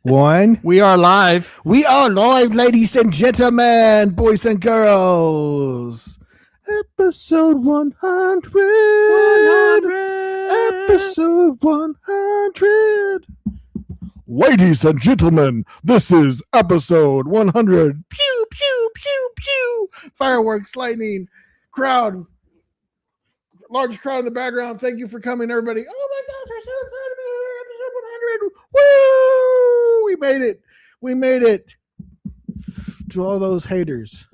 One. We are live. We are live, ladies and gentlemen, boys and girls. Episode 100. Episode 100. Ladies and gentlemen, this is episode 100. Pew, pew, pew, pew. Fireworks, lightning, crowd. Large crowd in the background. Thank you for coming, everybody. Oh my gosh, we're so excited about episode 100. Woo! We made it. We made it. To all those haters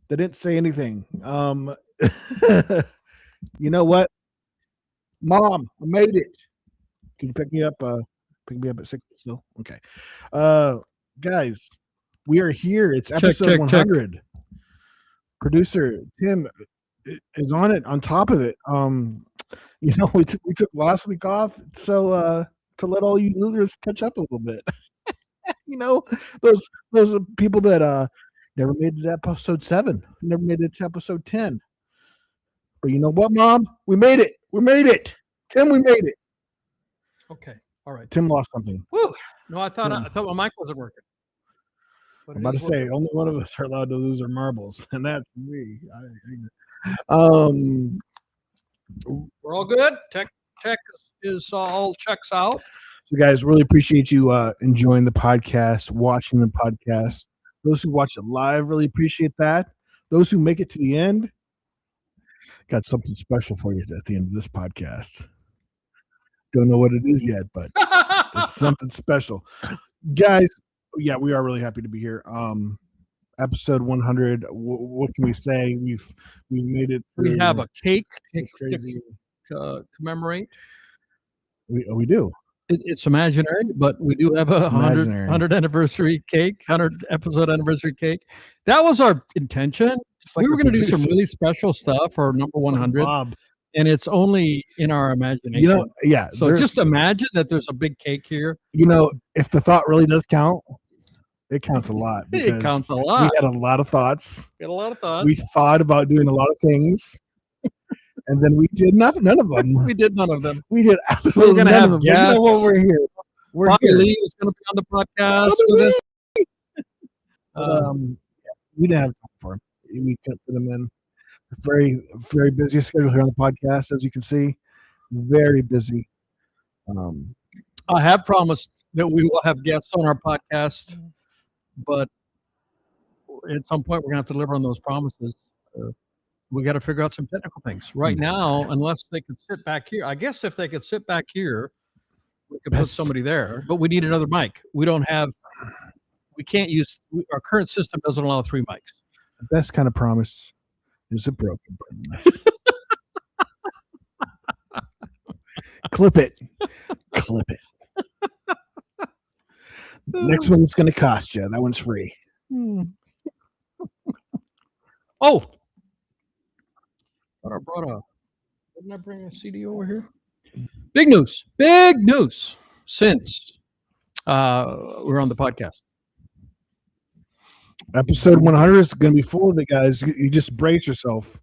that didn't say anything. You know what? Mom, I made it. Can you pick me up? Pick me up at 6 still? Okay. Guys, we are here. It's episode 100. Check. Producer Tim is on it, on top of it. You know, we took last week off so to let all you losers catch up a little bit. You know, those people that never made it to episode 7, never made it to episode 10. But you know what, Mom? We made it. We made it. Tim, we made it. Okay. All right. Tim lost something. Woo. No, I thought my mic wasn't working. I'm about to say only one of us are allowed to lose our marbles, and that's me. We're all good. Tech is all checks out. So, guys, really appreciate you enjoying the podcast, watching the podcast. Those who watch it live, really appreciate that. Those who make it to the end, got something special for you at the end of this podcast. Don't know what it is yet, but it's something special. Guys, yeah, we are really happy to be here. Episode 100. What can we say? We've made it. We have a cake crazy to commemorate. We do. It's imaginary, but we do have a 100 anniversary cake, 100 episode anniversary cake. That was our intention. We were going to do some really special stuff for number 100, and it's only in our imagination. You know, yeah. So just imagine that there's a big cake here. You know, if the thought really does count, it counts a lot. It counts a lot. We had a lot of thoughts. We thought about doing a lot of things. And then we did none of them. We did none of them. We did absolutely none of them. Guests. You know what? We're here. Bobby Lee is going to be on the podcast with us. We didn't have time for him. We couldn't fit him in. Very, very busy schedule here on the podcast, as you can see. Very busy. I have promised that we will have guests on our podcast, but at some point we're going to have to deliver on those promises. We got to figure out some technical things right now, unless they could sit back here. I guess if they could sit back here, we could put somebody there, but we need another mic. We can't use, our current system doesn't allow 3 mics. The best kind of promise is a broken promise. Clip it. Clip it. Next one's going to cost you. That one's free. Oh, didn't I bring a CD over here? Big news since we're on the podcast. Episode 100 is going to be full of it, guys. You just brace yourself.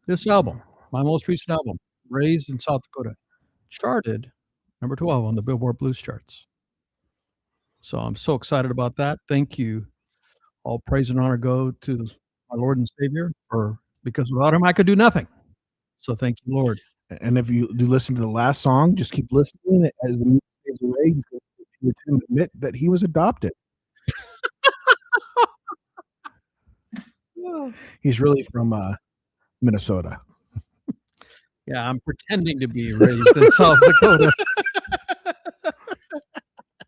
This album, my most recent album, Raised in South Dakota, charted number 12 on the Billboard Blues charts. So I'm so excited about that. Thank you. All praise and honor go to my Lord and Savior, because without him I could do nothing. So thank you, Lord. And if you do listen to the last song, just keep listening. As the music fades away, you can admit that he was adopted. He's really from Minnesota. Yeah, I'm pretending to be raised in South Dakota.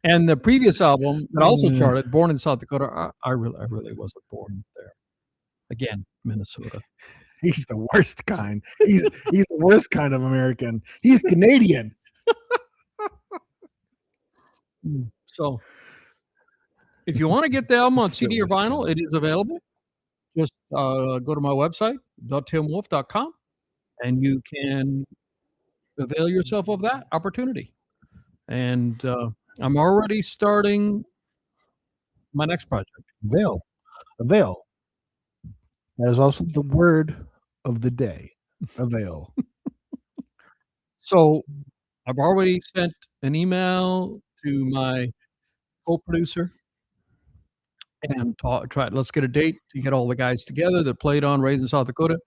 And the previous album that also charted, Born in South Dakota, I really wasn't born there. Again, Minnesota. He's the worst kind. He's the worst kind of American. He's Canadian. So, if you want to get the album on CD or vinyl, it is available. Just go to my website, thetimwolf.com, and you can avail yourself of that opportunity. And I'm already starting my next project. Avail. That is also the word of the day. Avail. So I've already sent an email to my co-producer and try. Let's get a date to get all the guys together that played on Raised in South Dakota,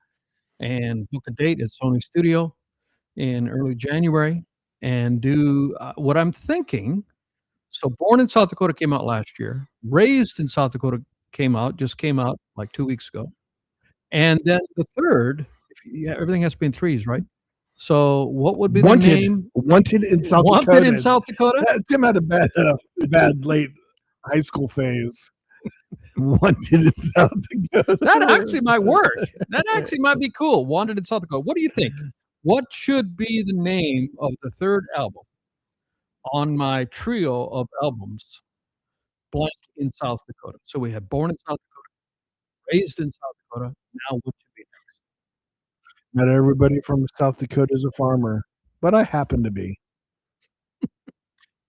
and book a date at Sony Studio in early January, and do what I'm thinking. So, Born in South Dakota came out last year. Raised in South Dakota just came out like 2 weeks ago. And then the third, everything has to be in threes, right? So, what would be the name? Wanted in South Dakota. Wanted in South Dakota? Tim had a bad late high school phase. Wanted in South Dakota. That actually might work. That actually might be cool. Wanted in South Dakota. What do you think? What should be the name of the third album on my trio of albums, blank in South Dakota? So we have Born in South Dakota, Raised in South Dakota. Now what should be next? Not everybody from South Dakota is a farmer, but I happen to be.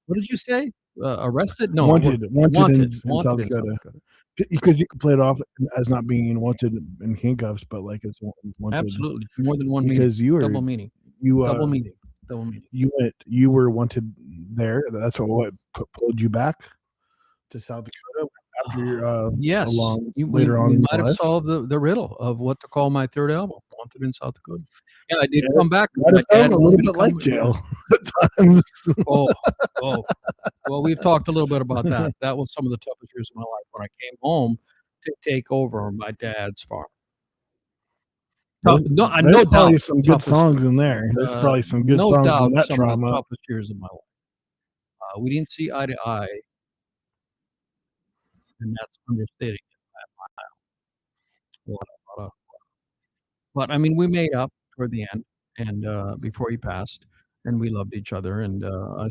What did you say? Arrested? No. Wanted in South South Dakota. Dakota. Because you can play it off as not being wanted in handcuffs, but like it's wanted. Absolutely. More than one because meaning. you were Double meaning. you Double meaning. Double meaning. you were wanted there. That's what pulled you back to South Dakota after your yes. later on. We in might your have life. solved the riddle of what to call my third album, Wanted in South Dakota. Yeah, I did come back. Might have felt a little bit like jail at times. Oh. Well, we've talked a little bit about that. That was some of the toughest years of my life when I came home to take over my dad's farm. No There's probably doubt. some good songs in there. There's probably some good no songs doubt in that some trauma. of the toughest years of my life. We didn't see eye to eye, and that's understating it. But I mean, we made up toward the end, and before he passed, and we loved each other, and I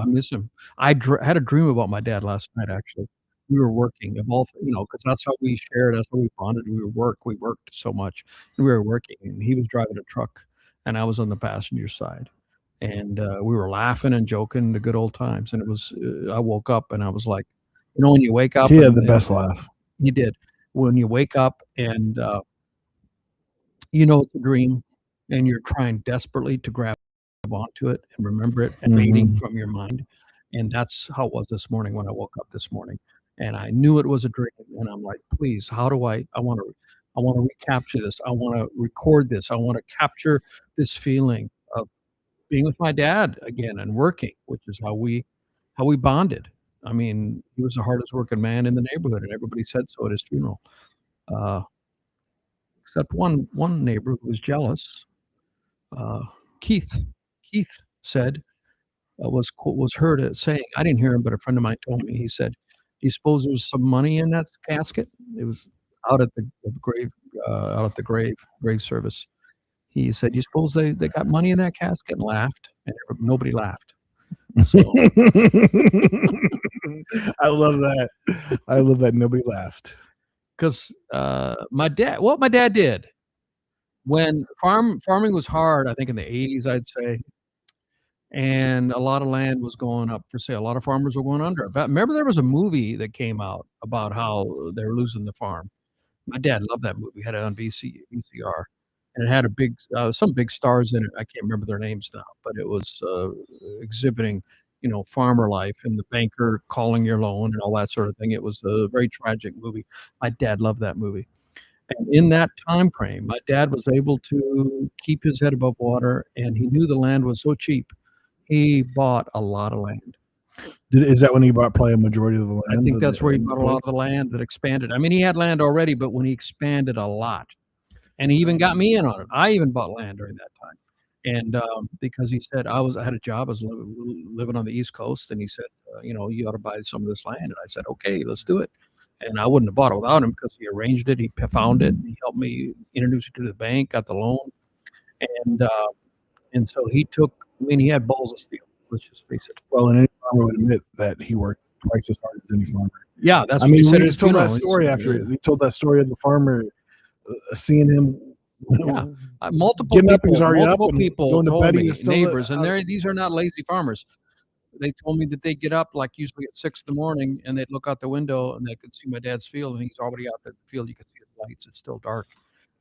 miss him. I had a dream about my dad last night. Actually, we were working, because that's how we shared. That's how we bonded. We worked so much, and we were working. And he was driving a truck, and I was on the passenger side, and we were laughing and joking, the good old times. And it was, I woke up and I was like, when you wake up, He had the best laugh. He did. When you wake up and it's a dream, and you're trying desperately to grab onto it and remember it and fading from your mind. And that's how it was this morning when I woke up this morning. And I knew it was a dream. And I'm like, please, how do I want to recapture this. I want to record this. I want to capture this feeling of being with my dad again and working, which is how we bonded. I mean, he was the hardest working man in the neighborhood, and everybody said so at his funeral. Except one neighbor who was jealous. Keith said, was heard saying, I didn't hear him, but a friend of mine told me. He said, "Do you suppose there's some money in that casket?" It was out at the grave service. He said, "Do you suppose they got money in that casket?" And laughed, and nobody laughed. So, I love that. I love that nobody laughed. Because what my dad did when farming was hard, I think in the 80s, I'd say, and a lot of land was going up for sale. A lot of farmers were going under. But remember, there was a movie that came out about how they were losing the farm. My dad loved that movie. Had it on VCR, and it had some big stars in it. I can't remember their names now, but it was exhibiting, farmer life and the banker calling your loan and all that sort of thing. It was a very tragic movie. My dad loved that movie. And in that time frame, my dad was able to keep his head above water, and he knew the land was so cheap. He bought a lot of land. Is that when he bought probably a majority of the land? I think that's where he bought a lot of the land that expanded. I mean, he had land already, but when he expanded a lot, and he even got me in on it. I even bought land during that time. And because he said, I had a job, I was living on the East Coast, and he said, you ought to buy some of this land. And I said, okay, let's do it. And I wouldn't have bought it without him, because he arranged it. He found it. He helped me introduce it to the bank, got the loan. And so he had balls of steel. Let's just face it. Well, and any farmer would admit that he worked twice as hard as any farmer. Yeah, that's what he said. He told that story after he told that story of the farmer seeing him. Yeah, multiple people going to told bed, me, neighbors, and these are not lazy farmers. They told me that they get up like usually at 6 a.m, and they'd look out the window and they could see my dad's field, and he's already out there in the field. You could see his lights. It's still dark,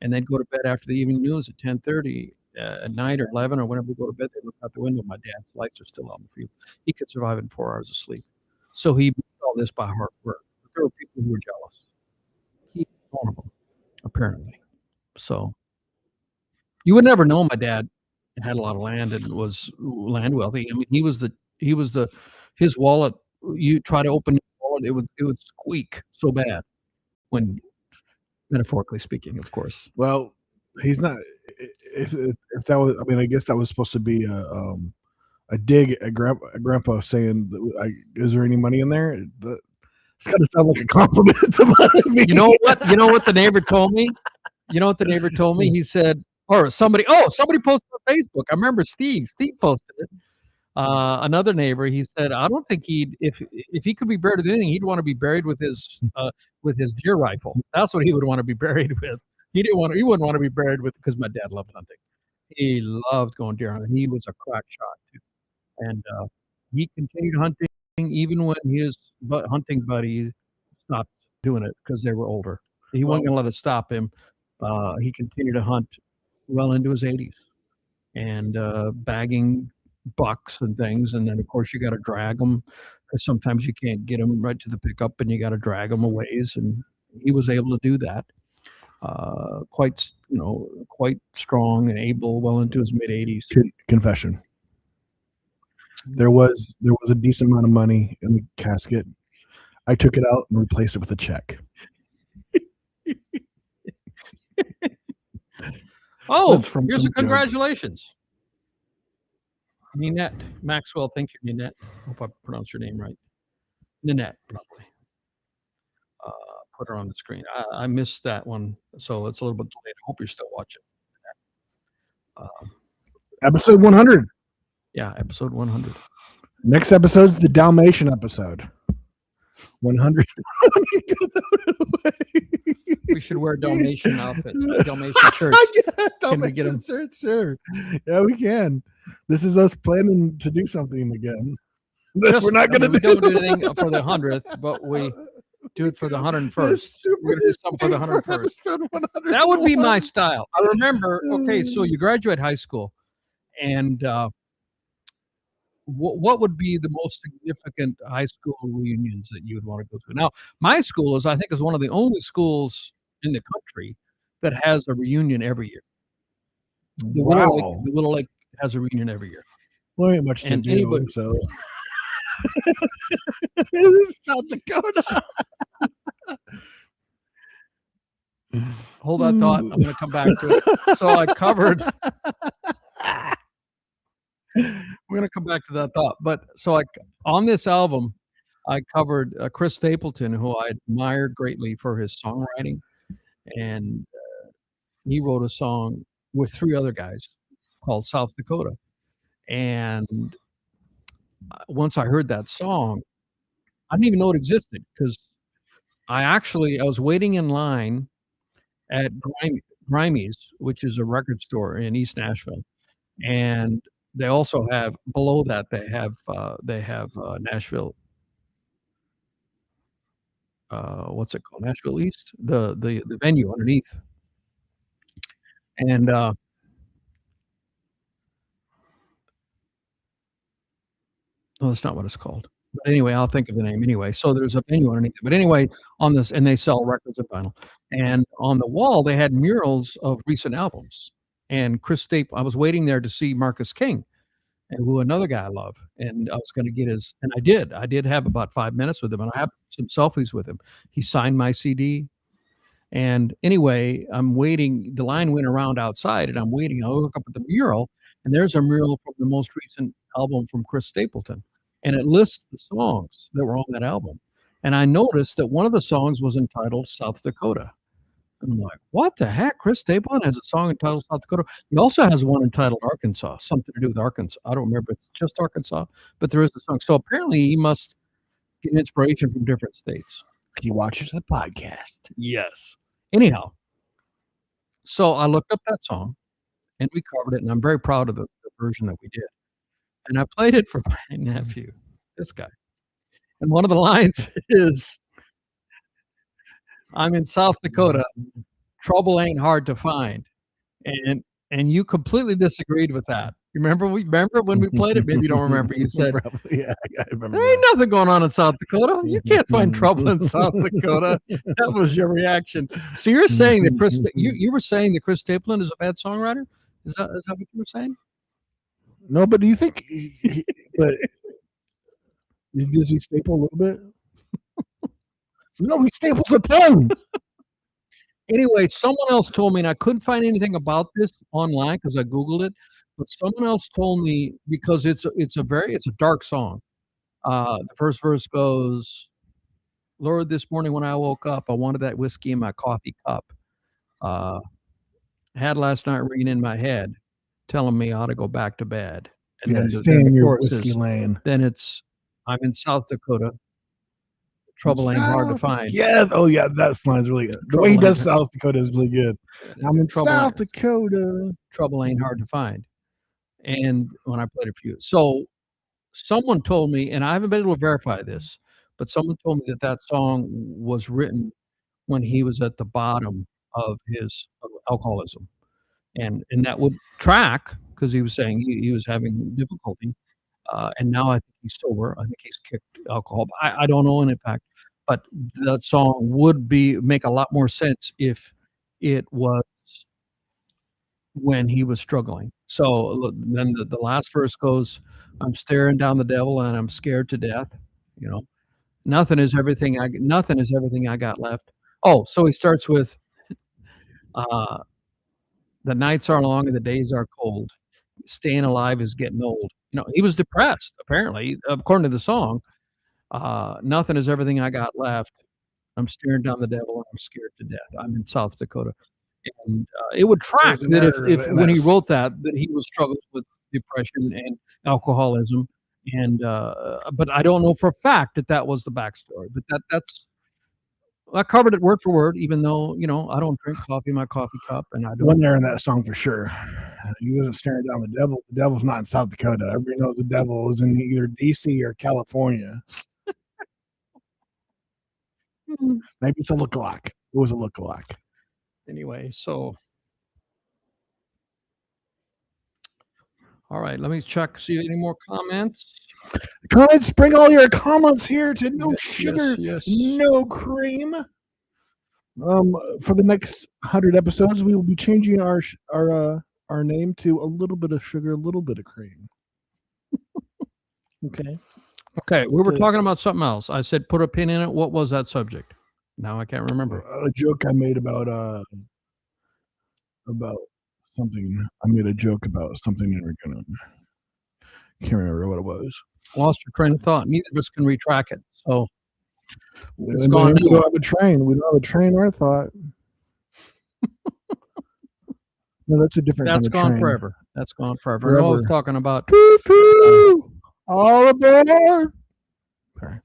and they'd go to bed after the evening news at 10:30, at night or 11 or whenever we go to bed, they look out the window. My dad's lights are still on the field. He could survive in 4 hours of sleep. So he did all this by hard work. There were people who were jealous. He was one of them, apparently. So you would never know my dad had a lot of land and was land wealthy. I mean, his wallet. You try to open his wallet, it would squeak so bad. When metaphorically speaking, of course. Well, he's not. If that was, I mean, I guess that was supposed to be a dig at Grandpa saying, "Is there any money in there?" It's got to sound like a compliment to me. You know what? You know what the neighbor told me? You know what the neighbor told me? He said, or somebody posted on Facebook. I remember Steve posted it. Another neighbor, he said, I don't think if he could be buried with anything, he'd want to be buried with his deer rifle. That's what he would want to be buried with. He wouldn't want to be buried with, because my dad loved hunting. He loved going deer hunting. He was a crack shot too. And he continued hunting even when his hunting buddies stopped doing it because they were older. He wasn't going to let it stop him. He continued to hunt well into his 80s and bagging bucks and things. And then, of course, you got to drag them because sometimes you can't get them right to the pickup and you got to drag them a ways. And he was able to do that. Quite strong and able, well into his mid 80s. Confession. There was a decent amount of money in the casket. I took it out and replaced it with a check. Oh, here's a congratulations. Ninette Maxwell, thank you, Ninette. Hope I pronounced your name right. Ninette, probably. Put her on the screen. I missed that one, so it's a little bit delayed. I hope you're still watching. Episode 100. Yeah, episode 100. Next episode's the Dalmatian episode. 100. We should wear Dalmatian outfits, Dalmatian shirts. Can we get them? Shirts? Sure. Yeah, we can. This is us planning to do something again. We're not going to we don't do anything for the 100th, but we do it for the 101st. We're going to do something for the 101st. That would be my style. I remember, okay, so you graduate high school, and what would be the most significant high school reunions that you would want to go to? Now, my school is one of the only schools in the country that has a reunion every year. The Little Lake has a reunion every year. Well, ain't much to do, so. This is South Dakota. Hold that thought. I'm going to come back to it. So I covered. We're going to come back to that thought. But so on this album, I covered Chris Stapleton, who I admired greatly for his songwriting. And he wrote a song with 3 other guys called South Dakota. And once I heard that song, I didn't even know it existed because I was waiting in line at Grimey's, which is a record store in East Nashville. And they also have, below that, they have Nashville. What's it called? Nashville East, the venue underneath. And no, that's not what it's called. But anyway, I'll think of the name anyway. So there's a venue underneath it. But anyway, on this, and they sell records and vinyl. And on the wall, they had murals of recent albums. And Chris Stapleton, I was waiting there to see Marcus King, who another guy I love. And I was going to get his, and I did. I did have about 5 minutes with him, and I have some selfies with him. He signed my CD. And anyway, I'm waiting. The line went around outside, and I'm waiting. I look up at the mural, and there's a mural from the most recent album from Chris Stapleton. And it lists the songs that were on that album. And I noticed that one of the songs was entitled South Dakota. And I'm like, what the heck? Chris Stapleton has a song entitled South Dakota. He also has one entitled Arkansas, something to do with Arkansas. I don't remember if it's just Arkansas, but there is a song. So apparently he must get inspiration from different states. He watches the podcast. Yes. Anyhow, so I looked up that song and we covered it, and I'm very proud of the version that we did. And I played it for my nephew, this guy. And one of the lines is, I'm in South Dakota, trouble ain't hard to find. And and you completely disagreed with that. Remember when we played it? Maybe you don't remember. You said, Probably, yeah, I remember there ain't that. nothing going on in South Dakota. You can't find trouble in South Dakota. That was your reaction. So you're saying that you were saying that Chris Stapleton is a bad songwriter? Is that what you were saying? No, but do you think? But does he staple a little bit? No, he staples a ton. Anyway, someone else told me, and I couldn't find anything about this online because I Googled it, but someone else told me, because it's a dark song. The first verse goes, Lord, this morning when I woke up, I wanted that whiskey in my coffee cup. Had last night ringing in my head, telling me I ought to go back to bed. And then stay in the your chorus whiskey is, lane. Then it's, I'm in South Dakota. Trouble ain't hard to find. Yeah. Oh, yeah. That line's really good. The way he does South Dakota is really good. I'm in South Dakota. Trouble ain't hard to find. And when I played it for you. So someone told me, and I haven't been able to verify this, but someone told me that song was written when he was at the bottom of his alcoholism. And that would track, because he was saying he was having difficulty. And now I think he's sober. I think he's kicked alcohol. I don't know, in fact, but that song would make a lot more sense if it was when he was struggling. So then the last verse goes, I'm staring down the devil and I'm scared to death. Nothing is everything I got left. Oh, so he starts with, the nights are long and the days are cold. Staying alive is getting old. He was depressed, apparently, according to the song. Nothing is everything I got left. I'm staring down the devil and I'm scared to death. I'm in South Dakota. And it would track that if when he wrote that he was struggling with depression and alcoholism. And but I don't know for a fact that was the backstory. But I covered it word for word, even though, I don't drink coffee in my coffee cup. And I don't. One there in that song for sure. He wasn't staring down the devil. The devil's not in South Dakota. Everybody knows the devil is in either DC or California. Maybe it's a lookalike. It was a lookalike. Anyway, so. All right, let me check, see any more comments. Comments, bring all your comments here to No Sugar, No Cream. For the next 100 episodes, we will be changing our name to A Little Bit of Sugar, A Little Bit of Cream. Okay, we were talking about something else. I said put a pin in it. What was that subject? Now I can't remember. A joke I made about something. I made a joke about something you were gonna. Can't remember what it was. Lost your train of thought. Neither of us can retrack it. So it's gone. We don't have a train. We don't have a train or thought. No, that's a different. That's kind of gone train. forever. That's gone forever. I was talking about all aboard. Sorry.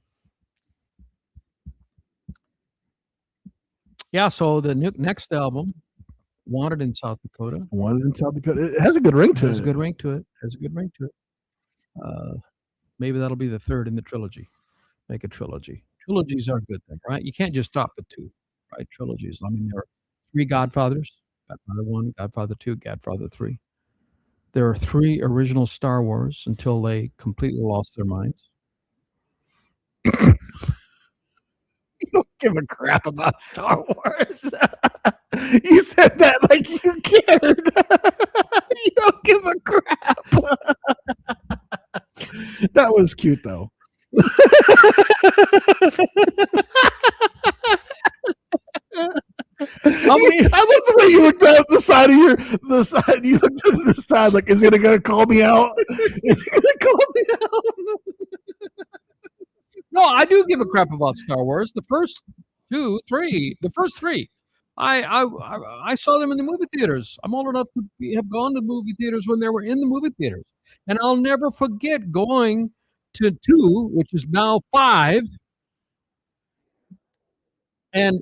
Yeah. So the next album, Wanted in South Dakota. Wanted in South Dakota. It has a good ring to it. Has a good ring to it. Maybe that'll be the third in the trilogy. Make a trilogy. Trilogies are a good thing, right? You can't just stop at two, right? Trilogies. I mean, there are 3 Godfathers: Godfather 1, Godfather 2, Godfather 3. There are 3 original Star Wars until they completely lost their minds. You don't give a crap about Star Wars. You said that like you cared. You don't give a crap. That was cute, though. I love the way you looked at the side of the side. You looked to the side like, is he gonna call me out? Is he gonna call me out? No, I do give a crap about Star Wars. The first 3. I saw them in the movie theaters. I'm old enough to have gone to movie theaters when they were in the movie theaters. And I'll never forget going to 2, which is now 5. And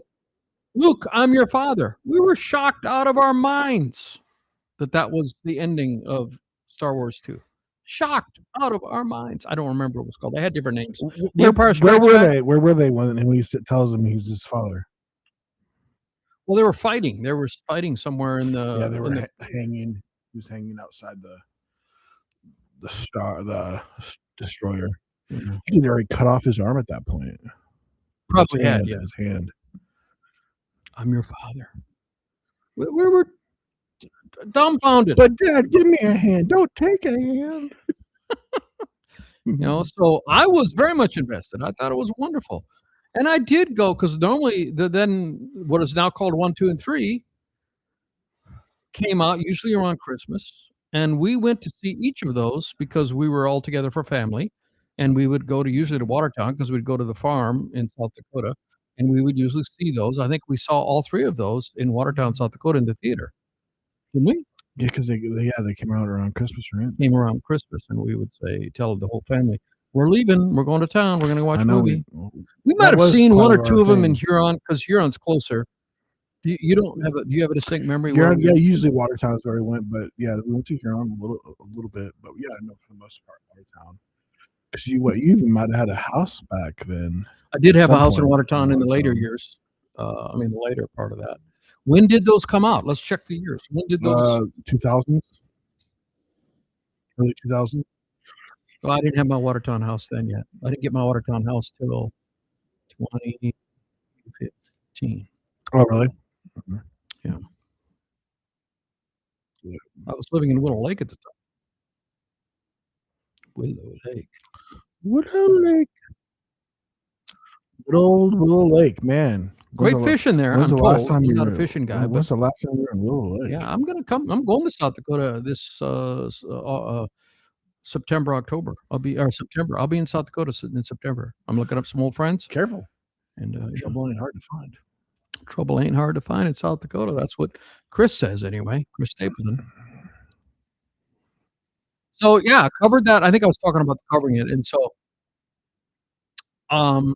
Luke, I'm your father. We were shocked out of our minds that was the ending of Star Wars 2. Shocked out of our minds. I don't remember what it was called. They had different names. Where were they? Where were they when he tells him he's his father? Well, they were fighting. They were fighting somewhere in the. Yeah, they were hanging. He was hanging outside the destroyer. Yeah. He'd already cut off his arm at that point. Probably had, yeah. His hand. I'm your father. We were dumbfounded. But Dad, give me a hand. Don't take a hand. So I was very much invested. I thought it was wonderful. And I did go because normally then what is now called 1, 2, and 3 came out usually around Christmas. And we went to see each of those because we were all together for family. And we would go usually to Watertown because we'd go to the farm in South Dakota. And we would usually see those. I think we saw all 3 of those in Watertown, South Dakota in the theater. Didn't we? Yeah, because they came out around Christmas, right? Came around Christmas, and we would tell the whole family, "We're leaving. We're going to town. We're going to watch a movie." We might have seen 1 or 2 of them in Huron because Huron's closer. Do you have a distinct memory? Yeah, usually Watertown is where we went, but yeah, we went to Huron a little bit, but yeah, I know for the most part Watertown. Because you even might have had a house back then. I did have a house in Watertown in the later years. The later part of that. When did those come out? Let's check the years. When did those? 2000s, early 2000s. Well, I didn't have my Watertown house then yet. I didn't get my Watertown house till 2015. Oh, really? Mm-hmm. Yeah. I was living in Willow Lake at the time. Willow Lake. Good old Willow Lake, man. Great fish in there. When's I'm the last time I'm you not were- a fishing guy. When's the last time you were in Willow Lake? Yeah, I'm going to South Dakota this September, October. September. I'll be in South Dakota in September. I'm looking up some old friends. Careful. And Trouble ain't hard to find. Trouble ain't hard to find in South Dakota. That's what Chris says anyway. Chris Stapleton. So yeah, I covered that. I think I was talking about covering it, and so I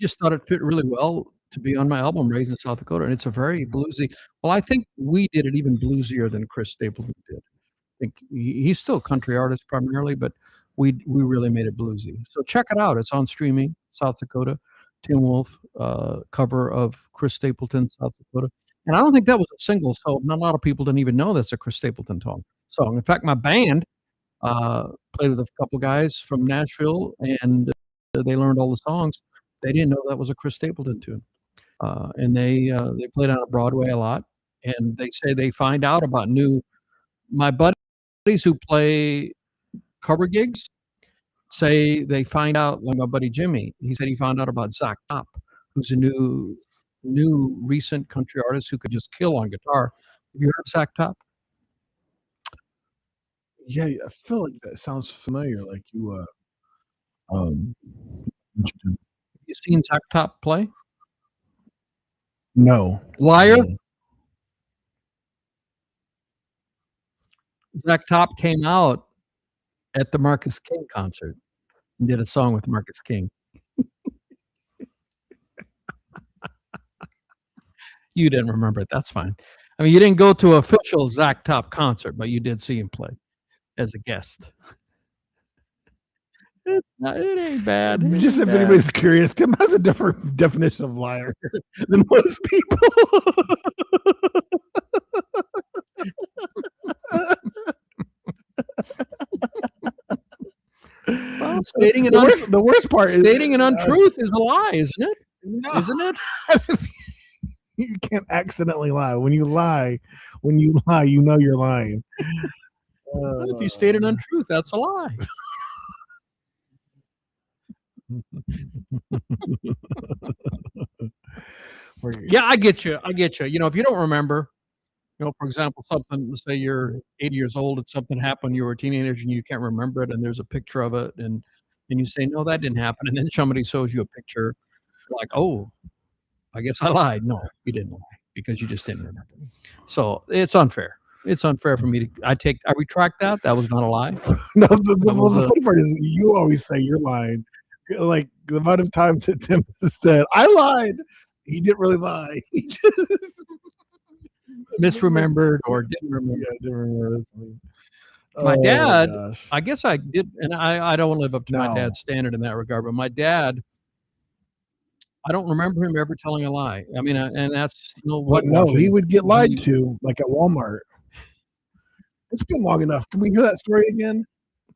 just thought it fit really well to be on my album "Raised in South Dakota," and it's a very bluesy. Well, I think we did it even bluesier than Chris Stapleton did. I think he's still a country artist primarily, but we really made it bluesy. So check it out. It's on streaming. South Dakota, Tim Wolf cover of Chris Stapleton, South Dakota, and I don't think that was a single. So not a lot of people didn't even know that's a Chris Stapleton song. In fact, my band played with a couple guys from Nashville, and they learned all the songs. They didn't know that was a Chris Stapleton tune, and they played on Broadway a lot. And they say they find out about my buddies who play cover gigs say they find out, like my buddy Jimmy. He said he found out about Zach Top, who's a new recent country artist who could just kill on guitar. Have you heard of Zach Top? Yeah, I feel like that sounds familiar. Like you, You seen Zach Top play? No. Liar. Zach Top came out at the Marcus King concert and did a song with Marcus King. You didn't remember it. That's fine. I mean, you didn't go to an official Zach Top concert, but you did see him play as a guest. It ain't bad. Just if anybody's curious, Tim has a different definition of liar than most people. Well, stating the worst part is stating an untruth is a lie, isn't it? No. Isn't it? You can't accidentally lie. When you lie, you know you're lying. If you state an untruth, that's a lie. Yeah, I get you. You know, if you don't remember, for example, something, let's say you're 80 years old and something happened, you were a teenager and you can't remember it, and there's a picture of it, and you say, no, that didn't happen. And then somebody shows you a picture, like, oh, I guess I lied. No, you didn't lie because you just didn't remember. So it's unfair. It's unfair for me to, I retract that. That was not a lie. No, the funny part is you always say you're lying. Like the amount of times that Tim has said, I lied. He didn't really lie. He just misremembered or didn't remember. Yeah, didn't remember. My dad, I guess I did, and I don't live up to my dad's standard in that regard, but my dad, I don't remember him ever telling a lie. I mean, and that's he would get lied to, like at Walmart. It's been long enough. Can we hear that story again?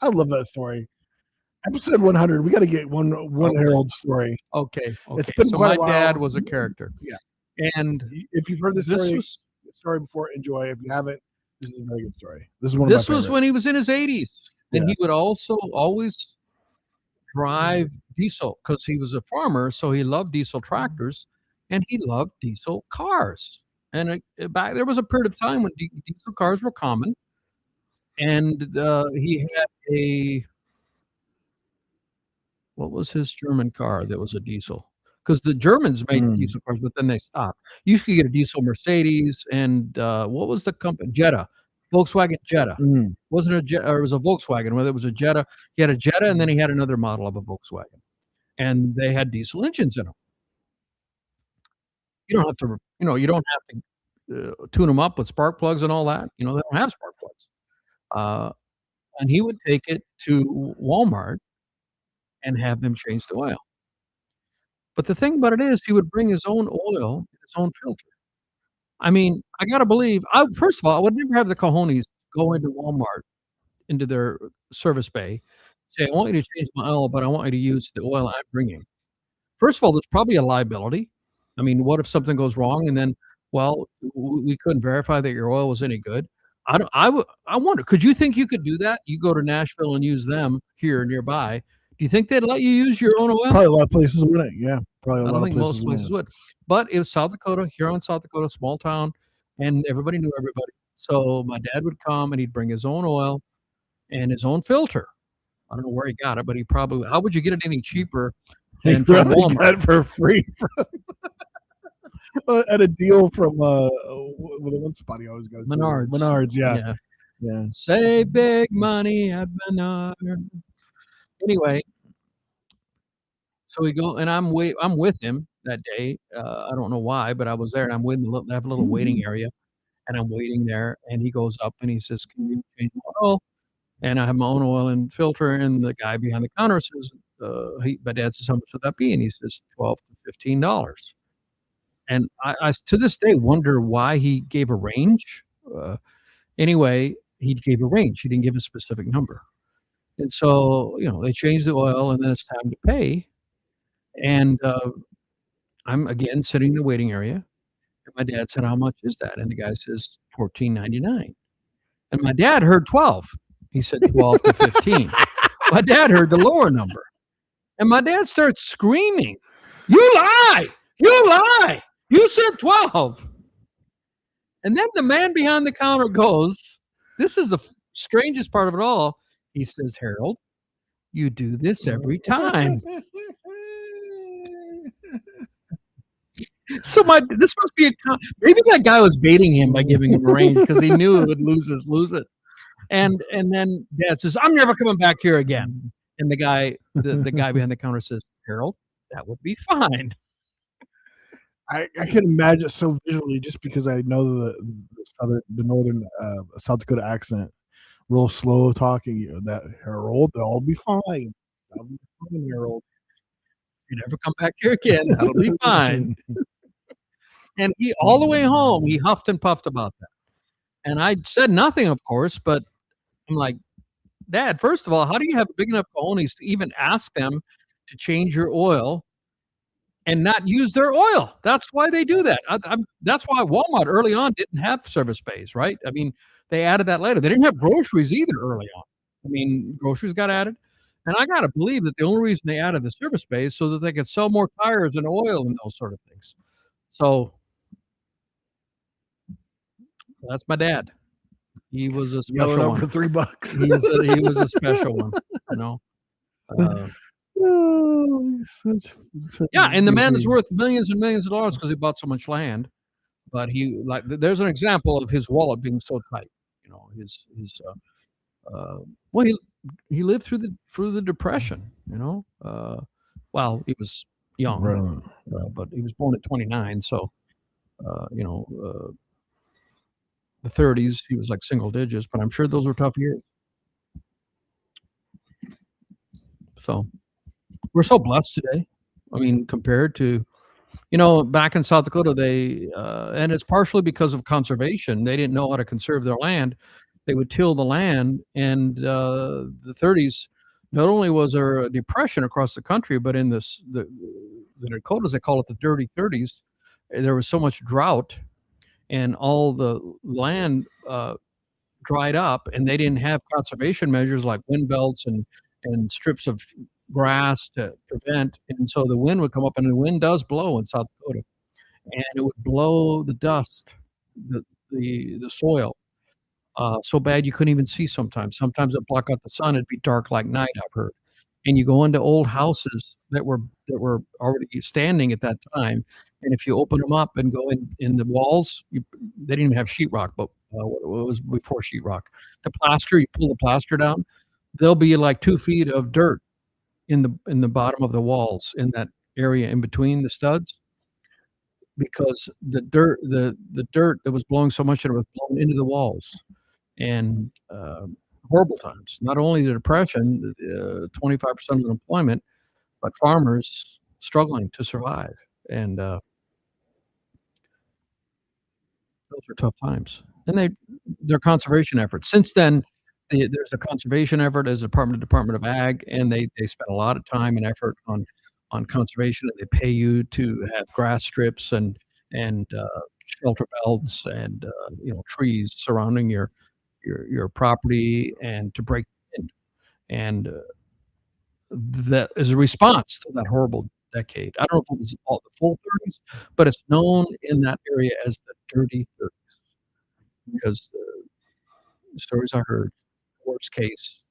I love that story. Episode 100. We got to get one Harold story. Okay. It's been so quite my a while. dad was a character. Yeah. And if you've heard this story before, enjoy. If you haven't, this is a very good story. This is when he was in his 80s, and he would also always drive diesel because he was a farmer, so he loved diesel tractors and he loved diesel cars. And there was a period of time when diesel cars were common, and he had what was his German car that was a diesel? Because the Germans made diesel cars, but then they stopped. You could get a diesel Mercedes, and what was the company? Jetta, Volkswagen Jetta. Wasn't a Jetta, or it was a Volkswagen. Whether it was a Jetta, he had a Jetta, and then he had another model of a Volkswagen, and they had diesel engines in them. You don't have to tune them up with spark plugs and all that. They don't have spark plugs. And he would take it to Walmart and have them change the oil. But the thing about it is, he would bring his own oil, his own filter. I mean, I got to believe, first of all, I would never have the cojones go into Walmart, into their service bay, say, I want you to change my oil, but I want you to use the oil I'm bringing. First of all, there's probably a liability. I mean, what if something goes wrong and then, we couldn't verify that your oil was any good? I wonder, could you think you could do that? You go to Nashville and use them here nearby. Do you think they'd let you use your own oil? Probably a lot of places wouldn't. Yeah, probably. I don't think most places would. But it was South Dakota, Huron, South Dakota, small town, and everybody knew everybody. So my dad would come and he'd bring his own oil and his own filter. I don't know where he got it, but he probably. How would you get it any cheaper than from Walmart? Got it for free at a deal from with the one spot he always goes. Menards. Menards, yeah. Save big money at Menards. Anyway, so we go, and I'm with him that day. I don't know why, but I was there, and I'm with him. They have a little waiting area, and I'm waiting there, and he goes up and he says, "Can you change my oil?" And I have my own oil and filter, and the guy behind the counter says, my dad says, "How much would that be?" And he says, $12 to $15. And I to this day wonder why he gave a range. Anyway, he gave a range. He didn't give a specific number. And so, they changed the oil, and then it's time to pay. And I'm again sitting in the waiting area. And my dad said, "How much is that?" And the guy says, $14.99. And my dad heard 12. He said 12 to 15. My dad heard the lower number. And my dad starts screaming, "You lie! You lie! You said 12. And then the man behind the counter goes, this is the strangest part of it all. He says, "Harold, you do this every time." So this must be maybe that guy was baiting him by giving him a range because he knew it would lose it. And then Dad says, "I'm never coming back here again." And the guy behind the counter says, "Harold, that would be fine." I can imagine so visually just because I know the northern South Dakota accent, real slow talking. That Harold, that'll be fine. That'll be fine, Harold. You never come back here again. That'll be fine. And he all the way home, he huffed and puffed about that. And I said nothing, of course, but I'm like, "Dad, first of all, how do you have big enough cojones to even ask them to change your oil and not use their oil?" That's why they do that. That's why Walmart early on didn't have service bays, right? I mean, they added that later. They didn't have groceries either early on. I mean, groceries got added. And I got to believe that the only reason they added the service bay is so that they could sell more tires and oil and those sort of things. So that's my dad. He was a special one. For $3. He was a special one, Yeah, and the man is worth millions and millions of dollars because he bought so much land. But there's an example of his wallet being so tight. He lived through the Depression. He was young, but he was born at 29. So, the 30s, he was like single digits. But I'm sure those were tough years. So we're so blessed today. I mean, compared to, back in South Dakota, and it's partially because of conservation. They didn't know how to conserve their land. they would till the land. And the 30s, not only was there a depression across the country, but in the Dakotas, they call it the dirty 30s, there was so much drought and all the land dried up, and they didn't have conservation measures like wind belts and strips of grass to prevent. And so the wind would come up, and the wind does blow in South Dakota, and it would blow the dust, the soil, so bad you couldn't even see sometimes. Sometimes it block out the sun. It'd be dark like night, I've heard. And you go into old houses that were already standing at that time, and if you open them up and go in the walls, they didn't even have sheetrock, but it was before sheetrock. The plaster, you pull the plaster down, there'll be like 2 feet of dirt in the bottom of the walls in that area in between the studs, because the dirt that was blowing so much that it was blown into the walls. And horrible times. Not only the depression, 25% unemployment, but farmers struggling to survive. And those are tough times. And their conservation efforts. Since then, there's a conservation effort as a Department of Ag, and they spend a lot of time and effort on conservation. And they pay you to have grass strips and shelter belts and trees surrounding your property and to break wind. And that is a response to that horrible decade. I don't know if it was all the full 30s, but it's known in that area as the dirty 30s because the stories I heard, worst case,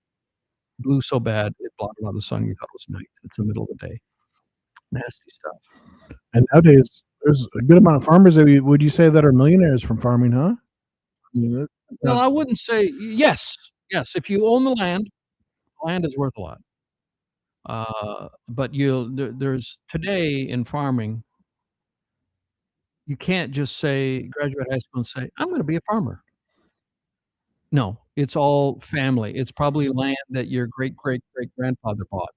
blew so bad it blotted out the sun. You thought it was night. It's the middle of the day. Nasty stuff. And nowadays, there's a good amount of farmers that would you say that are millionaires from farming, huh? No, I wouldn't say yes. Yes, if you own the land is worth a lot. But there's today in farming, you can't just say graduate high school and say, I'm going to be a farmer. No, it's all family. It's probably land that your great grandfather bought.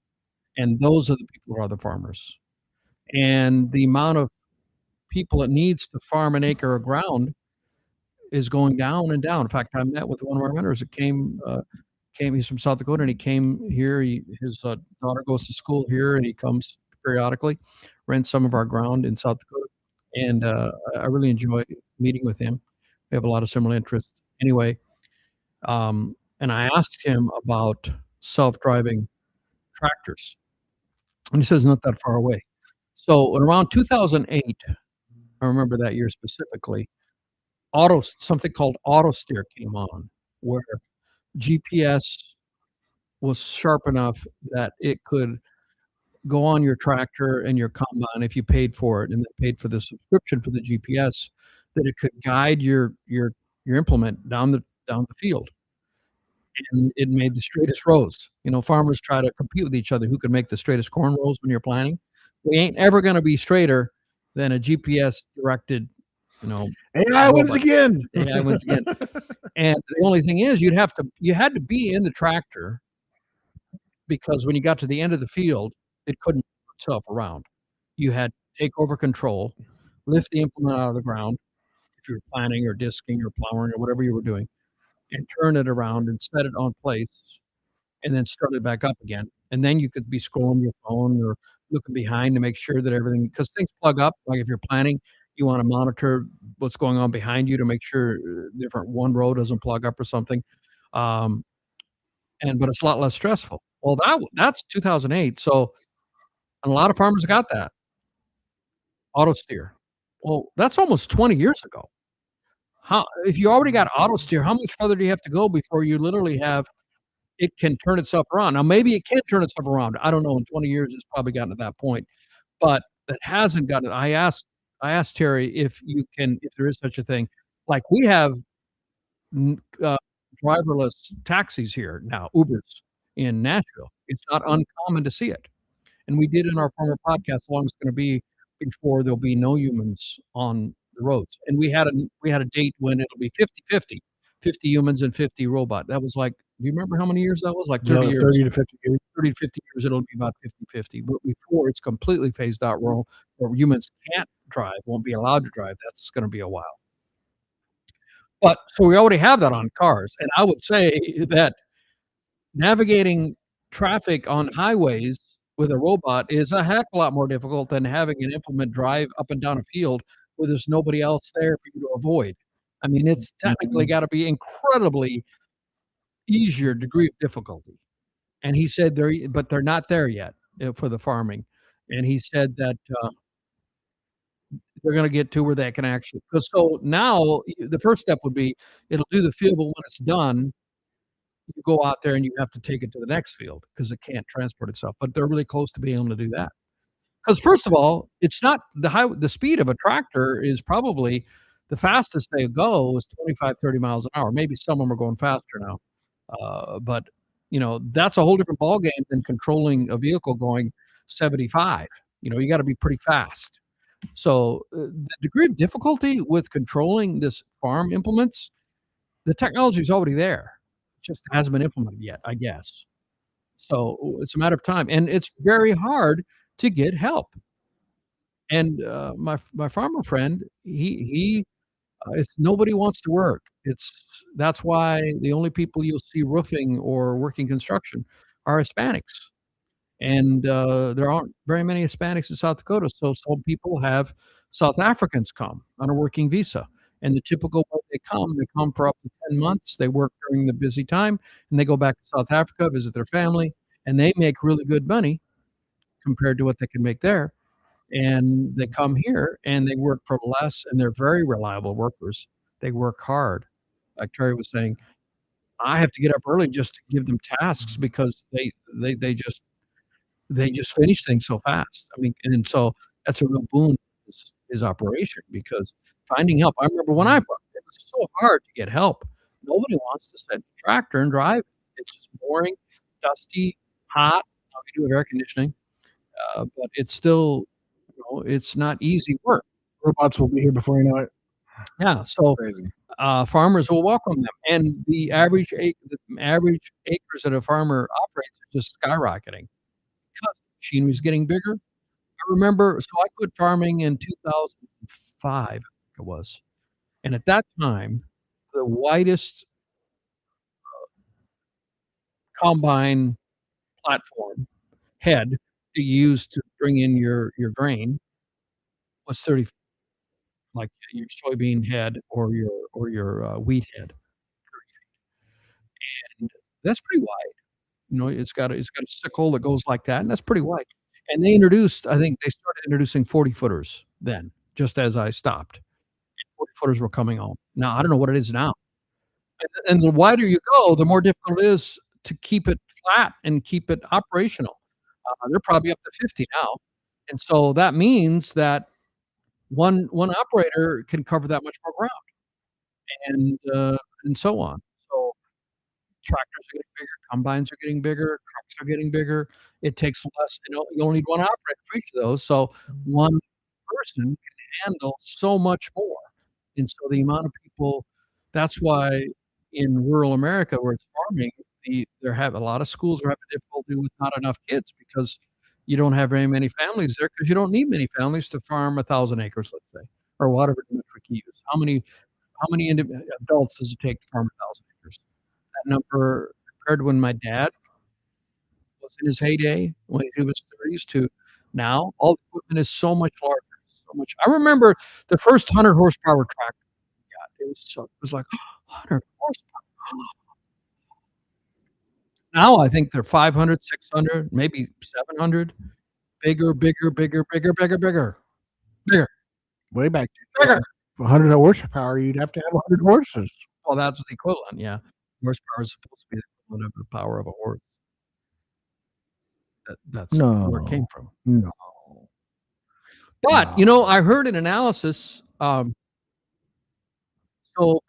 And those are the people who are the farmers. And the amount of people it needs to farm an acre of ground is going down and down. In fact, I met with one of our mentors that came, he's from South Dakota, and he came here. His daughter goes to school here, and he comes periodically, rents some of our ground in South Dakota. And I really enjoy meeting with him. We have a lot of similar interests. Anyway, and I asked him about self-driving tractors, and he says not that far away. So around 2008, I remember that year specifically, something called auto steer came on, where GPS was sharp enough that it could go on your tractor and your combine if you paid for it and then paid for the subscription for the GPS, that it could guide your implement down the field. And it made the straightest rows. Farmers try to compete with each other who can make the straightest corn rows when you're planting. We ain't ever going to be straighter than a GPS directed, AI wins again. AI wins again. And the only thing is you had to be in the tractor, because when you got to the end of the field, it couldn't move itself around. You had to take over control, lift the implement out of the ground, if you were planting or disking or plowing or whatever you were doing, and turn it around and set it on place, and then start it back up again. And then you could be scrolling your phone or looking behind to make sure that everything, because things plug up. Like if you're planning, you want to monitor what's going on behind you to make sure one row doesn't plug up or something. But it's a lot less stressful. Well, that's 2008. So, and a lot of farmers got that auto steer. Well, that's almost 20 years ago. If you already got auto steer, how much further do you have to go before you literally have it can turn itself around? Now, maybe it can turn itself around. I don't know. In 20 years, it's probably gotten to that point, but it hasn't gotten it. I asked Terry if there is such a thing. Like we have driverless taxis here now, Ubers in Nashville. It's not uncommon to see it. And we did in our former podcast how long it's going to be before there'll be no humans on the roads. And we had a date when it'll be 50-50, 50 humans and 50 robot. That was like, do you remember how many years that was? Like 30 years. 30 to 50 years. 30 to 50 years, it'll be about 50-50. But before it's completely phased out, where humans can't drive, won't be allowed to drive, that's going to be a while. But so we already have that on cars, and I would say that navigating traffic on highways with a robot is a heck of a lot more difficult than having an implement drive up and down a field where there's nobody else there for you to avoid. I mean, it's technically gotta be incredibly easier degree of difficulty. And he said they're not there yet, for the farming. And he said that, they're gonna get to where they can actually 'cause so now, the first step would be it'll do the field, but when it's done, you go out there and you have to take it to the next field because it can't transport itself, but they're really close to being able to do that. Because first of all, it's not the speed of a tractor is probably the fastest they go is 25, 30 miles an hour. Maybe some of them are going faster now. But, that's a whole different ballgame than controlling a vehicle going 75. You gotta be pretty fast. So, the degree of difficulty with controlling this farm implements, the technology is already there. It just hasn't been implemented yet, I guess. So, it's a matter of time, and it's very hard to get help. And, my farmer friend, it's nobody wants to work. That's why the only people you'll see roofing or working construction are Hispanics. And, there aren't very many Hispanics in South Dakota, so some people have South Africans come on a working visa. And the typical way they come for up to 10 months, they work during the busy time, and they go back to South Africa, visit their family, and they make really good money compared to what they can make there. And they come here and they work for less, and they're very reliable workers. They work hard. Like Terry was saying, I have to get up early just to give them tasks because they just finish things so fast. I mean, and so that's a real boon to his operation because finding help. I remember when I farmed, it was so hard to get help. Nobody wants to sit in a tractor and drive. It's just boring, dusty, hot. Now we do have air conditioning, but it's still, it's not easy work. Robots will be here before you know it. Yeah, so Crazy. farmers will welcome them, and the average acres that a farmer operates are just skyrocketing because machinery is getting bigger. I remember, so I quit farming in 2005, I think it was, and at that time, the widest combine platform head to use to bring in your grain was 30 like your soybean head or your wheat head, and that's pretty wide. It's got a sickle that goes like that, and that's pretty wide. And I think they started introducing 40 footers then, just as I stopped. 40 footers were coming on. Now I don't know what it is now. And the wider you go, the more difficult it is to keep it flat and keep it operational. They're probably up to 50 now, and so that means that one operator can cover that much more ground, and so on. So tractors are getting bigger, combines are getting bigger, trucks are getting bigger. It takes less, you only need one operator for each of those, so one person can handle so much more. And so the amount of people that's why in rural America where it's farming, there have a lot of schools are having difficulty with not enough kids because you don't have very many families there because you don't need many families to farm 1,000 acres, let's say, or whatever metric you use. How many adults does it take to farm 1,000 acres? That number compared to when my dad was in his heyday, when he was 30s to now, all the equipment is so much larger, so much. I remember the first 100 horsepower tractor we got. It was like 100 horsepower. Now I think they're 500, 600, maybe 700. Bigger, bigger, bigger, bigger, bigger, bigger, bigger, Way back bigger. 100 horsepower, you'd have to have 100 horses. Well, that's the equivalent, yeah. Horsepower is supposed to be the equivalent of the power of a horse. That's where it came from. No. But, I heard an analysis, so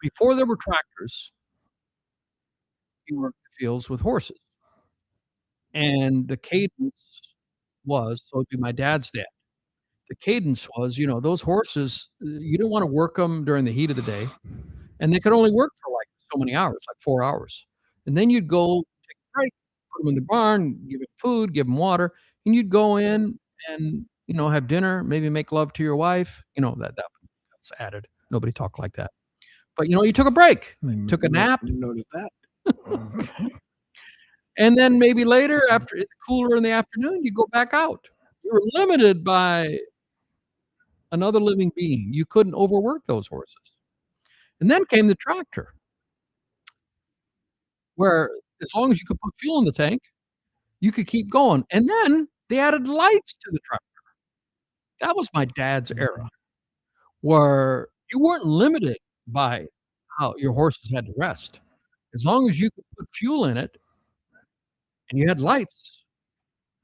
before there were tractors, you worked the fields with horses. And the cadence was so it'd be my dad's dad. The cadence was, those horses, you didn't wanna work them during the heat of the day, and they could only work for, like, so many hours, like 4 hours. And then you'd go take a break, put them in the barn, give it food, give them water, and you'd go in and, have dinner, maybe make love to your wife, that's added. Nobody talked like that. But you took a break, took a nap. Didn't notice that. Okay. And then maybe later, after it's cooler in the afternoon, you go back out. You were limited by another living being. You couldn't overwork those horses. And then came the tractor, where as long as you could put fuel in the tank, you could keep going. And then they added lights to the tractor. That was my dad's era, where you weren't limited by how your horses had to rest. As long as you could put fuel in it and you had lights,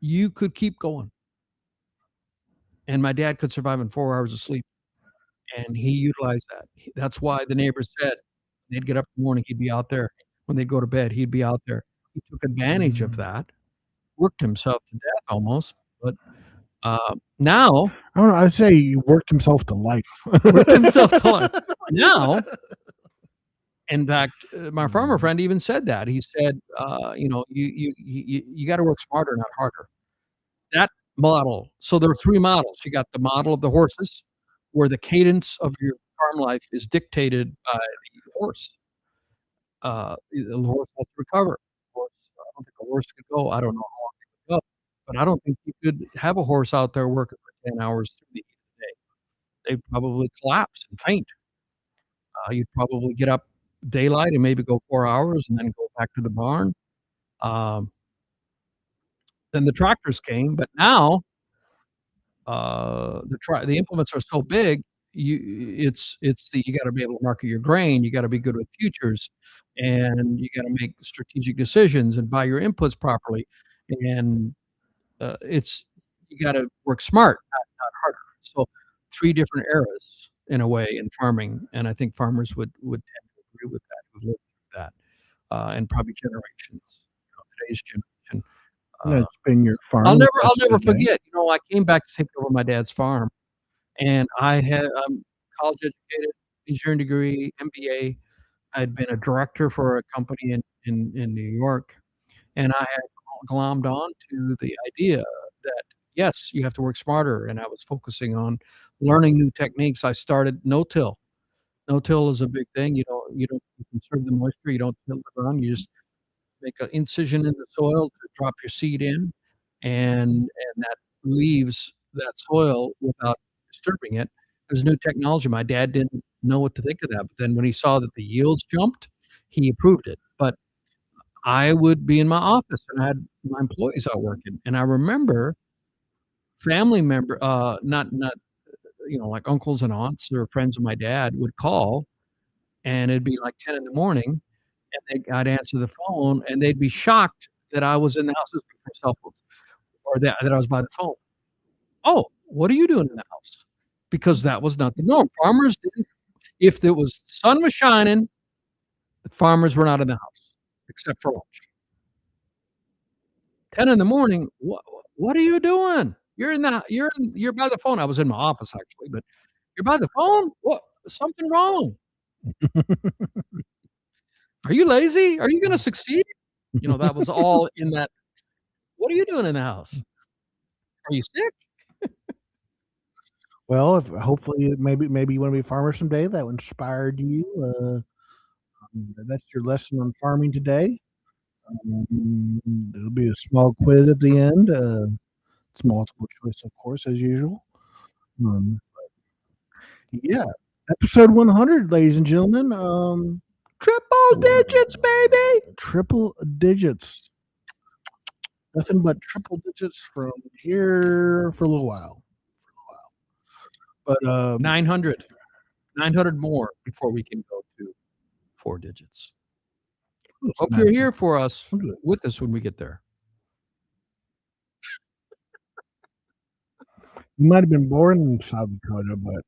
you could keep going. And my dad could survive on 4 hours of sleep, and he utilized that. That's why the neighbors said they'd get up in the morning, he'd be out there. When they'd go to bed, he'd be out there. He took advantage of that, worked himself to death almost. But now, I don't know. I'd say he worked himself to life. Now, in fact, my farmer friend even said that. He said, you got to work smarter, not harder. That model. So there are 3 models. You got the model of the horses, where the cadence of your farm life is dictated by the horse. The horse has to recover. I don't think a horse could go. I don't know how long it could go, but I don't think you could have a horse out there working for 10 hours through the heat of the day. They'd probably collapse and faint. You'd probably get up daylight and maybe go 4 hours and then go back to the barn. Then the tractors came, but now the implements are so big. You got to be able to market your grain. You got to be good with futures, and you got to make strategic decisions and buy your inputs properly. And you got to work smart, not harder. So 3 different eras in a way in farming, and I think farmers would tend to agree with that, who've lived through that, and probably generations. Today's generation. That's been your farm. I'll never forget. I came back to take over my dad's farm, and I'm college educated, engineering degree, MBA. I'd been a director for a company in New York, and I had glommed on to the idea that yes, you have to work smarter. And I was focusing on learning new techniques. I started no-till. No-till is a big thing. You conserve the moisture. You don't till the ground. You just make an incision in the soil to drop your seed in, and that leaves that soil without disturbing it. There's new technology. My dad didn't know what to think of that, but then when he saw that the yields jumped, he approved it. But I would be in my office and I had my employees out working, and I remember family member, not like uncles and aunts or friends of my dad would call, and it'd be like 10 in the morning, and I'd answer the phone, and they'd be shocked that I was in the house before cell phones, or that I was by the phone. Oh, what are you doing in the house? Because that was not the norm. Farmers didn't. If the sun was shining, the farmers were not in the house except for lunch. 10 in the morning. What are you doing? You're by the phone. I was in my office actually, but you're by the phone. What? Something wrong? Are you lazy? Are you going to succeed? That was all in that. What are you doing in the house? Are you sick? Well, hopefully maybe you want to be a farmer someday. That inspired you. That's your lesson on farming today. There'll be a small quiz at the end. It's multiple choice, of course, as usual. Yeah, episode 100, ladies and gentlemen. Triple digits, baby. Triple digits. Nothing but triple digits from here for a little while. But 900 more before we can go to 4 digits. Hope you're here for us, with us when we get there. He might have been born in South Dakota, but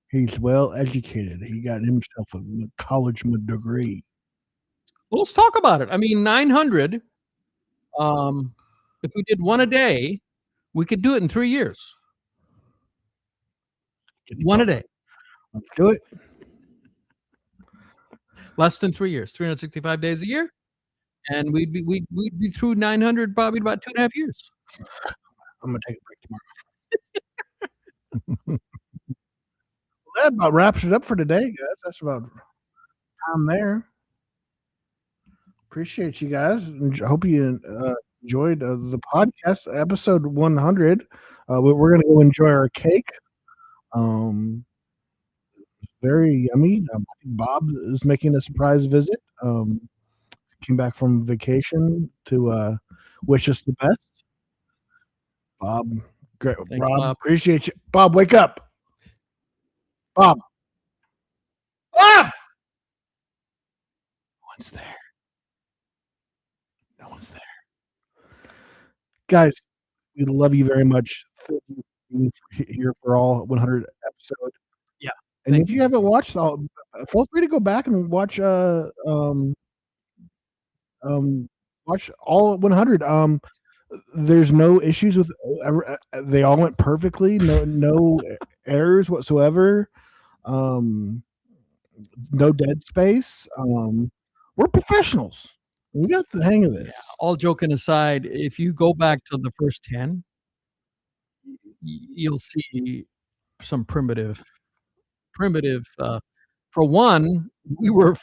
he's well educated. He got himself a college degree. Well, let's talk about it. I mean, 900. If we did one a day, we could do it in 3 years. One a day. Let's do it. Less than 3 years, 365 days a year, and we'd be through 900 probably about 2.5 years. I'm gonna take a break tomorrow. Well, that about wraps it up for today, guys. That's about I'm there. Appreciate you guys. I hope you enjoyed the podcast, episode 100. We're going to go enjoy our cake. Very yummy. I think Bob is making a surprise visit. Came back from vacation to wish us the best. Bob, great. Thanks, Rob, Bob. appreciate you. Bob, wake up. Bob. Bob! No one's there. No one's there. Guys, we love you very much. Thank you for being here for all 100 episodes. Yeah. And if you haven't watched, feel free to go back and watch watch all 100. There's no issues with they all went perfectly. No errors whatsoever. No dead space. We're professionals. We got the hang of this. Yeah, all joking aside, if you go back to the first 10, you'll see some primitive. For one, we were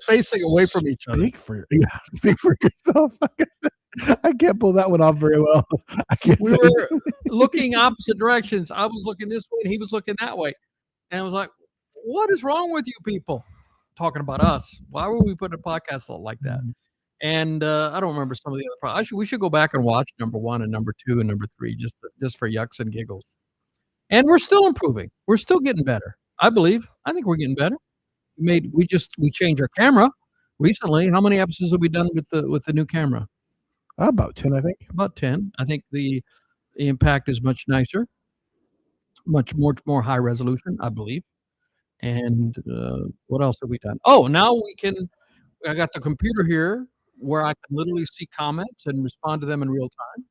facing away from each other. Speak for yourself. I can't pull that one off very well. We were looking opposite directions. I was looking this way, and he was looking that way, and I was like, "What is wrong with you people?" Talking about us. Why would we put a podcast like that? And I don't remember some of the other. We should go back and watch number 1 and number 2 and number 3 just for yucks and giggles. And we're still improving. We're still getting better. I believe. I think we're getting better. We changed our camera recently. How many episodes have we done with the new camera? About 10, I think. About 10. I think the impact is much nicer, much more high resolution, I believe. And what else have we done? Oh, now I got the computer here where I can literally see comments and respond to them in real time.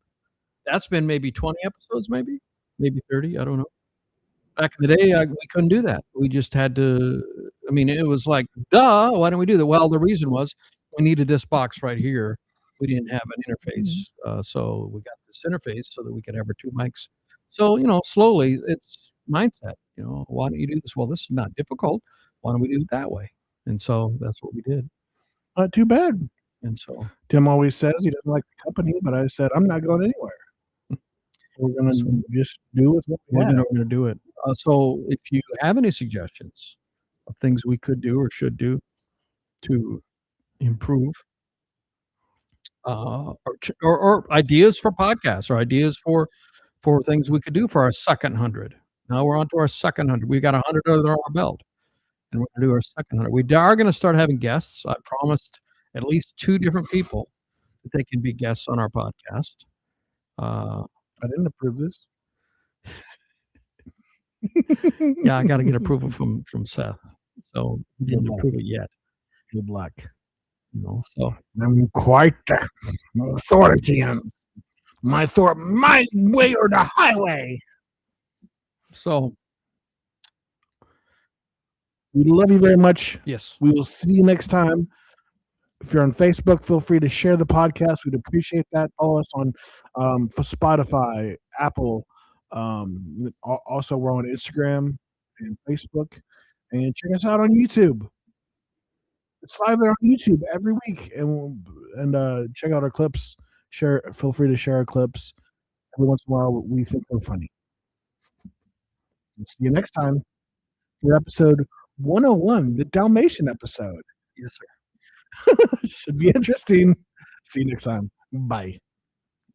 That's been maybe 20 episodes, maybe 30. I don't know. Back in the day, we couldn't do that. We just had to. I mean, it was like, duh. Why don't we do that? Well, the reason was we needed this box right here. We didn't have an interface, so we got this interface so that we could have our 2 mics. So slowly, it's mindset. Why don't you do this? Well, this is not difficult. Why don't we do it that way? And so that's what we did. Not too bad. And so Tim always says he doesn't like the company, but I said I'm not going anywhere. We're going to just do it. We're going to do it. So if you have any suggestions of things we could do or should do to improve, or ideas for podcasts, or ideas for things we could do for our second 100. Now we're on to our second 100. We got 100 under our belt, and we're going to do our second 100. We are going to start having guests. I promised at least 2 different people that they can be guests on our podcast. I didn't approve this. Yeah, I got to get approval from Seth. So he didn't approve it yet. Good luck. So I'm quite the authority on my way or the highway. So we love you very much. Yes. We will see you next time. If you're on Facebook, feel free to share the podcast. We'd appreciate that. Follow us on Spotify, Apple. Also, we're on Instagram and Facebook. And check us out on YouTube. It's live there on YouTube every week. And check out our clips. Feel free to share our clips. Every once in a while, we think they're funny. We'll see you next time for episode 101, the Dalmatian episode. Yes, sir. Should be interesting. See you next time. Bye.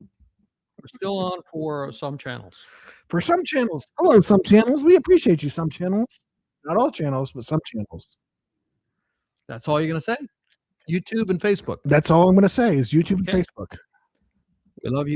We're still on for some channels. For some channels. Hello, some channels. We appreciate you, some channels. Not all channels, but some channels. That's all you're going to say? YouTube and Facebook. That's all I'm going to say is YouTube and Facebook. We love you.